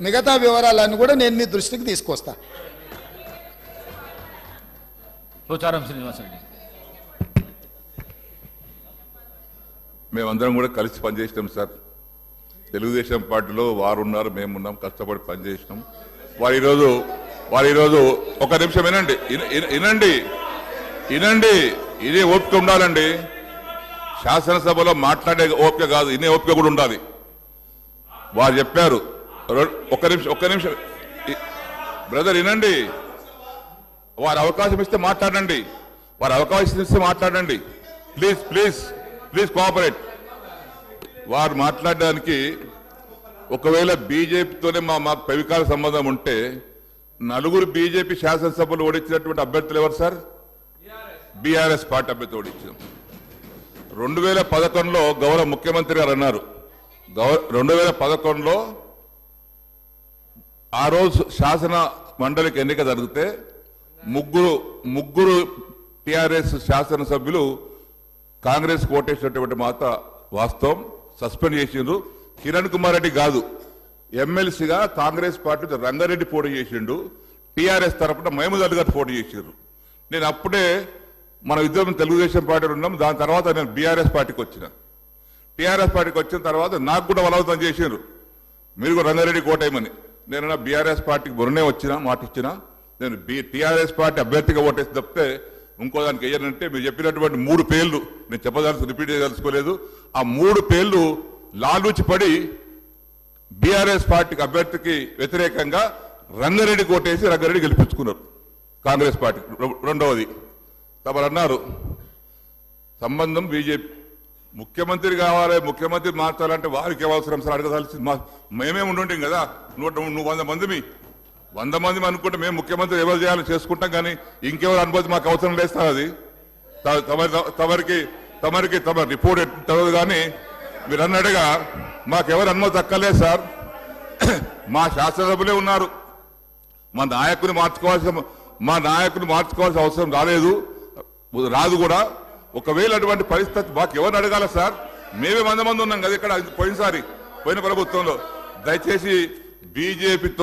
మిగతా వివరాలన్నీ కూడా నేను మీ దృష్టికి తీసుకొస్తా. పోచారం శ్రీనివాసరెడ్డి. మేమందరం కూడా కలిసి పనిచేసినాం సార్. తెలుగుదేశం పార్టీలో వారు ఉన్నారు, మేమున్నాం, కష్టపడి పనిచేసినాం. వారు ఈరోజు ఒక నిమిషం వినండి. ఇదే ఓపిక ఉండాలండి. శాసనసభలో మాట్లాడే ఓపిక కాదు, ఇనే ఓపిక కూడా ఉండాలి. వారు చెప్పారు. ఒక్క నిమిషం బ్రదర్ వినండి. వారు అవకాశం ఇస్తే మాట్లాడండి. Please cooperate. వారు మాట్లాడడానికి ఒకవేళ బీజేపీతోనే మాకు పవికాల సంబంధం ఉంటే 4 బీజేపీ శాసనసభలు ఓడించినటువంటి అభ్యర్థులు ఎవరు సార్? బీఆర్ఎస్ పార్టీ అభ్యర్థి ఓడించాం. 2011లో గౌరవ ముఖ్యమంత్రి గారు అన్నారు, 2011లో ఆ రోజు శాసన మండలికి ఎన్నిక జరిగితే ముగ్గురు టిఆర్ఎస్ శాసనసభ్యులు కాంగ్రెస్ ఓటేసినటువంటి మాట వాస్తవం. సస్పెండ్ చేసిండ్రు. కిరణ్ కుమార్ రెడ్డి కాదు, ఎమ్మెల్సీగా కాంగ్రెస్ పార్టీ రంగారెడ్డి పోటీ చేసిండు. టిఆర్ఎస్ తరఫున మహమూద్ అలీ గారు పోటీ చేసిండ్రు. నేను అప్పుడే మన ఇద్దరం తెలుగుదేశం పార్టీలో ఉన్నాం. దాని తర్వాత నేను బీఆర్ఎస్ పార్టీకి వచ్చిన. టీఆర్ఎస్ పార్టీకి వచ్చిన తర్వాత నాకు కూడా బలవంతం చేసిండ్రు, మీరు కూడా రంగారెడ్డి కోటేయమని. నేను బీఆర్ఎస్ పార్టీకి మొన్నే మాట ఇచ్చిన. నేను టీఆర్ఎస్ పార్టీ అభ్యర్థిగా ఓటేసి తప్పితే ఇంకో దానికి వేయనంటే మీరు చెప్పినటువంటి 3 పేర్లు నేను రిపీట్ చేయదలుచుకోలేదు. ఆ 3 పేర్లు లాలూచి పడి బీఆర్ఎస్ పార్టీకి అభ్యర్థికి వ్యతిరేకంగా రంగారెడ్డి కోటేసి రంగారెడ్డి గెలిపించుకున్నారు కాంగ్రెస్ పార్టీ. రెండవది తమరు అన్నారు సంబంధం బీజేపీ, ముఖ్యమంత్రి కావాలి, ముఖ్యమంత్రి మార్చాలంటే వారికి అవసరం సార్ అడగదాల్సి మేమే ఉండుంటాం కదా. 100 మంది అనుకుంటే మేము ముఖ్యమంత్రి ఎవరు చేయాలని చేసుకుంటాం, కానీ ఇంకెవరు అనుమతి మాకు అవసరం లేదు సార్. అది తమరికి రిపోర్ట్ ఎట్టదు, కానీ మీరు అన్నట్టుగా మాకెవరు అనుమతి అక్కర్లేదు సార్. మా శాసనసభ్యులే ఉన్నారు. మా నాయకుని మార్చుకోవాల్సిన అవసరం రాదు కూడా. ఒకవేళ అటువంటి పరిస్థితి మాకు ఎవరిని అడగాల సార్? మేమే 100 మంది ఉన్నాం కదా ఇక్కడ పోయిన ప్రభుత్వంలో. దయచేసి బీజేపీతో